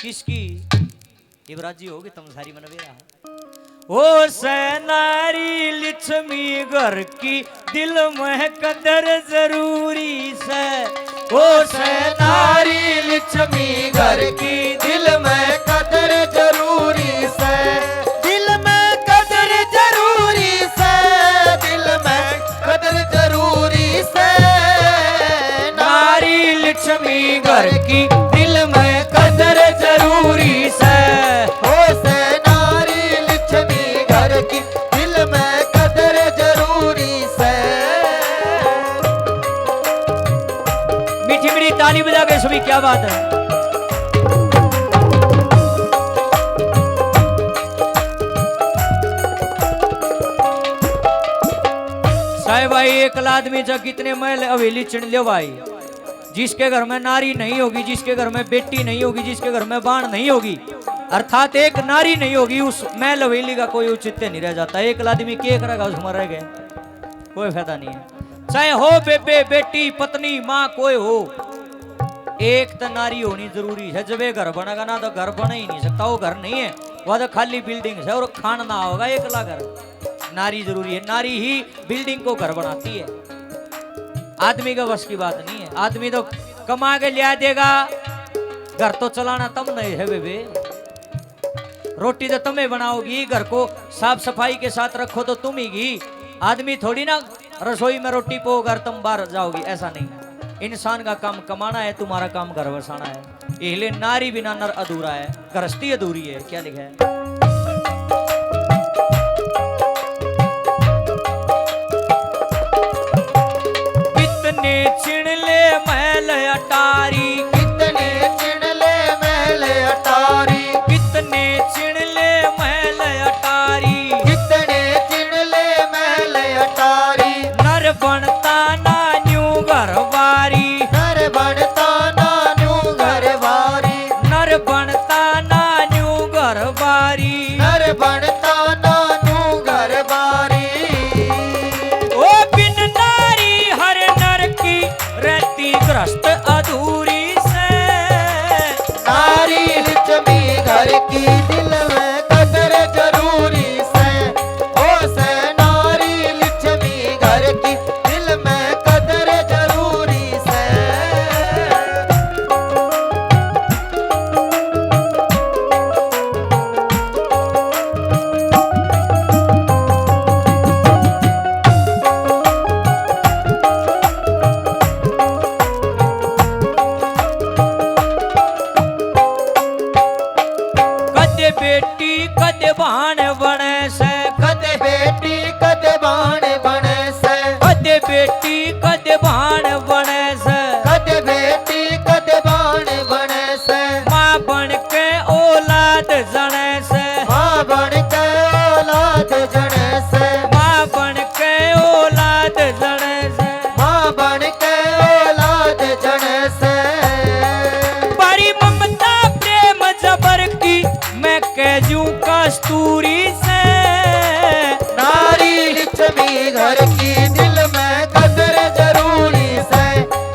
किसकी युवराजी होगी तुम सारी मनवेरा ओ सैनारी लक्ष्मी घर की दिल में कदर जरूरी से ओ सैनारी लक्ष्मी घर की दिल में कदर जरूरी से दिल में कदर जरूरी से दिल में कदर जरूरी से नारी लक्ष्मी घर की दिल में कदर जरूरी से ओ से नारी लक्ष्मी घर की दिल में कदर जरूरी से। मीठी मीठी ताली बजा के सभी क्या बात है। साहे भाई एक आदमी जब कितने मैल हवेली चिन लियो भाई, जिसके घर में नारी नहीं होगी, जिसके घर में बेटी नहीं होगी, जिसके घर में बाण नहीं होगी, अर्थात एक नारी नहीं होगी, उस मैल हवेली का कोई औचित्य नहीं रह जाता। एक आदमी के करेगा उसमें रह गए, कोई फायदा नहीं है। चाहे हो बेबे बेटी पत्नी माँ कोई हो, एक तो नारी होनी जरूरी है। जब ये घर बनेगा ना तो घर बना ही नहीं सकता, वो घर नहीं है, वह तो खाली बिल्डिंग है और खाना ना होगा एकला घर। नारी जरूरी है, नारी ही बिल्डिंग को घर बनाती है, आदमी का बस की बात नहीं है। आदमी तो कमा के लिया देगा, घर तो चलाना तुम नहीं है बेबे, रोटी तो तुम्हें बनाओगी, घर को साफ सफाई के साथ रखो तो तुम ही गी। आदमी थोड़ी ना रसोई में रोटी पो घर तुम बाहर जाओगी, ऐसा नहीं। इंसान का काम कमाना है, तुम्हारा काम घर बसाना है। इसलिए नारी बिना नर अधूरा है, गृहस्थी अधूरी है। क्या लिखा है? कितने चिन ले महल अटारी, कितने चिन ले महल अटारी, कितने चिन ले महल अटारी, कितने चिन ले महल अटारी। नर बनता ना न्यू घरवारी, नर बनता ना न्यू घरवारी, नर बनता ना न्यू घरवारी, नर बनता ना न्यू घरवारी। ओ बिन नारी हर नर की रहती ग्रस्त अधूरी से। नारी लक्ष्मी घर की दिल में कदर जरूरी से। ओ से नारी लक्ष्मी घर की दिल में कदर जरूरी से। कदे बेटी कदे बाण बने से, कदे बेटी कदे बाण बने से, कदे बेटी कदे बाण बने से, कदे बेटी कदे बाण बने से। माँ बन के औलाद जने से, माँ बन के औलाद जने से, माँ बन के औलाद जने से, माँ बन के औलाद जने से। बड़ी ममता प्रेम जबर की मैं कहजू कस्तूरी से। नारी लक्ष्मी घर की दिल में कदर जरूरी से।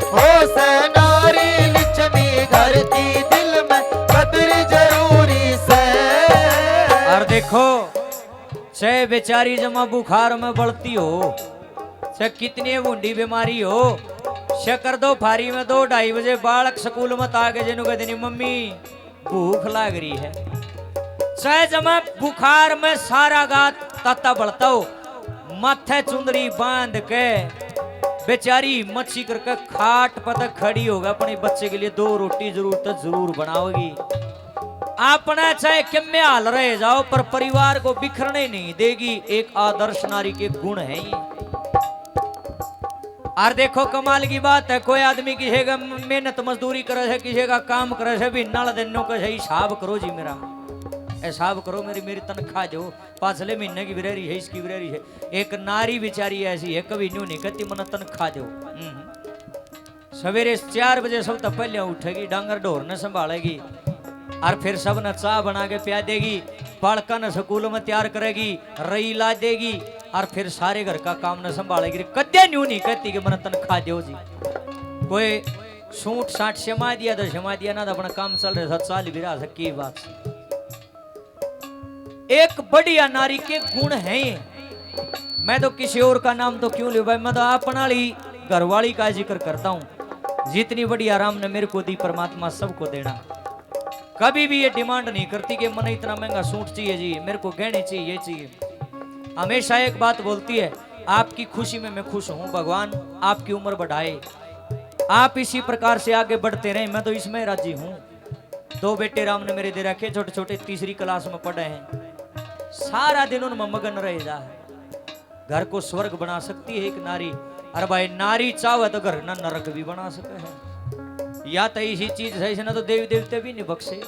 हो से नारी लक्ष्मी घर की दिल में कदर जरूरी से। और देखो चाहे बेचारी जमा बुखार में बढ़ती हो, चाहे कितनी बूढ़ी बीमारी हो, चाहे कर दो फारी में 2-2:30 बजे बालक स्कूल में आके जिन्हों कहते नहीं मम्मी भूख लाग रही है, चाहे जमा बुखार में सारा गात ताता बढ़ता हो, माथे चुंदरी बांध के बेचारी मच्छी करके खाट पर खड़ी होगा, अपने बच्चे के लिए 2 रोटी जरूर बनाओगी। अपना चाहे किम्मे हाल रहे जाओ पर परिवार को बिखरने नहीं देगी। एक आदर्श नारी के गुण है ये। और देखो कमाल की बात है, कोई आदमी किसी का मेहनत मजदूरी करे है, किसी का काम करे है, भी नल दिनों का हिसाब करो जी, मेरा हिसाब करो, मेरी तनख्वाह जो पाछले महीने की बिरेरी है, इसकी बिरेरी है। एक नारी बेचारी ऐसी है, कभी न्यू नहीं कहती मन तनख्वाह दो। सवेरे 4 बजे सब तो पहले उठेगी, डांगर ढोर ने संभालेगी, और फिर सब ने चाह बना के पिया देगी, बालका ने स्कूल में तैयार करेगी, रई ला देगी, और फिर सारे घर का काम न संभालेगी। कद्या न्यू नहीं कहती कि मन तनख्वाह दो जी। कोई सूट साठ शमा दिया तो शमा दिया ना तो अपना काम चल रहा था, चाल भी रहा था, की बात से। एक बढ़िया नारी के गुण हैं ये। मैं तो किसी और का नाम तो क्यों ले भाई, मैं तो अपना ही घरवाली का जिक्र करता हूं। जितनी बढ़िया राम ने मेरे को दी, परमात्मा सबको देना। कभी भी ये डिमांड नहीं करती कि मन इतना महंगा सूट चाहिए जी, मेरे को गहने चाहिए, ये चाहिए। हमेशा एक बात बोलती है, आपकी खुशी में मैं खुश हूं, भगवान आपकी उम्र बढ़ाए, आप इसी प्रकार से आगे बढ़ते रहे, मैं तो इसमें राजी हूं। 2 बेटे राम ने मेरे दे रखे, छोटे छोटे, तीसरी क्लास में पढ़े हैं। सारा दिन उनमें मगन रह जा है। घर को स्वर्ग बना सकती है एक नारी। अरे भाई नारी चाहे तो घर ना नरक भी बना सके है। या तो इसी चीज है ना तो देवी देवते भी नहीं बख्शे।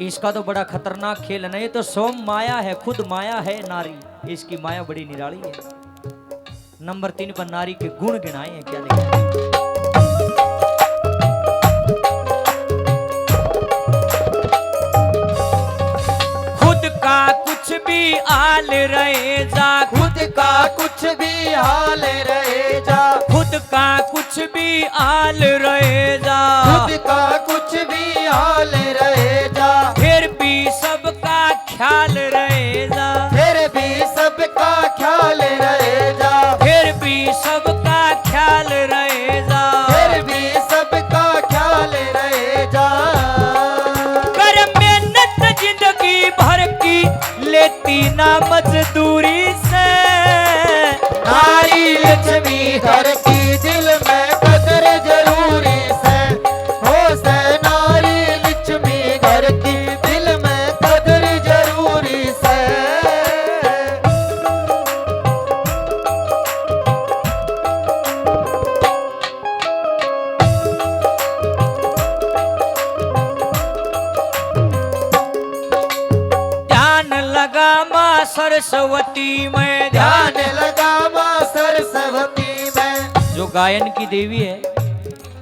इसका तो बड़ा खतरनाक खेल नहीं तो सोम माया है, खुद माया है नारी। इसकी माया बड़ी निराली है। नंबर 3 पर नारी के गुण गिनाए हैं, क्या लिखा? कुछ भी हाल रहे जा, खुद का कुछ भी हाल रहे जा, खुद का कुछ भी हाल रहे जा, खुद का कुछ भी हाल रहे जा, फिर भी सबका ख्याल रहे जा, फिर भी सबका ख्याल रहे जा, फिर भी सबका ख्याल रहे जा, फिर भी सबका ख्याल रहे जा। कर मेहनत जिंदगी भर की लेती ना मजदूरी से, नारी लक्ष्मी घर की दिल में कदर जरूरी से, हो से नारी लक्ष्मी घर की दिल में कदर जरूरी से। ध्यान लगा माँ सरस्वती में, ध्यान लगा माँ सरस्वती में। जो गायन की देवी है,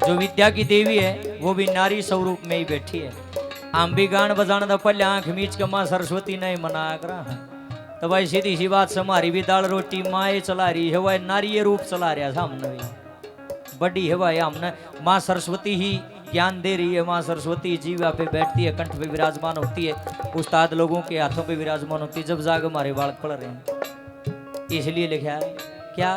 जो विद्या की देवी है, वो भी नारी स्वरूप में ही बैठी है। हम भी गान बजाना तो पहले आंख मीच के माँ सरस्वती नहीं मनाया करा है। तो भाई सीधी सी बात से हमारी भी दाल रोटी माँ ये चला रही है, वह नारी ये रूप चला रहा था हमने भी। बड़ी है भाई, हमने माँ सरस्वती ही ज्ञान दे रही है। माँ सरस्वती जीवा पे बैठती है, कंठ पे विराजमान होती है, उस्ताद लोगों के हाथों पे विराजमान होती है। जब जाग हमारे बालक पढ़ रहे हैं, इसलिए लिखा है क्या?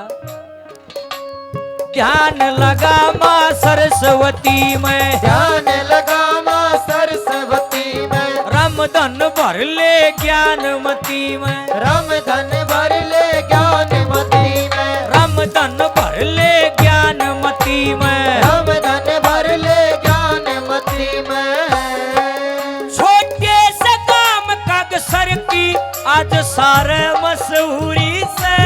ध्यान लगा माँ सरस्वती में, ध्यान लगा माँ सरस्वती में। रम धन भर ले ज्ञानमती में, रम धन भर ले ज्ञानमती में, रम धन भर ले ज्ञानमती में, रम धन भर ले ज्ञानमती में। छोटे से काम का सर की आज सारे मशहूरी से,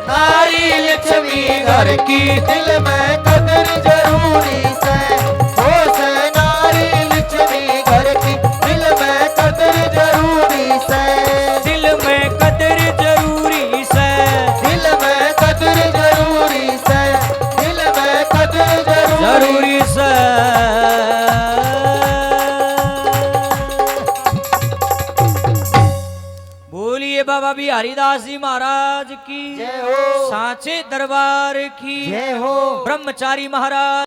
नारी लक्ष्मी घर की दिल में कदर जरूरी से, हो से नारी लक्ष्मी घर की दिल में कदर जरूरी से, दिल में कदर जरूरी से, दिल में कदर जरूरी से, दिल में कदर जरूरी से। बोलिए बाबा बिहारी दास जी महाराज की जय हो, सांचे दरबार की जय हो। ब्रह्मचारी महाराज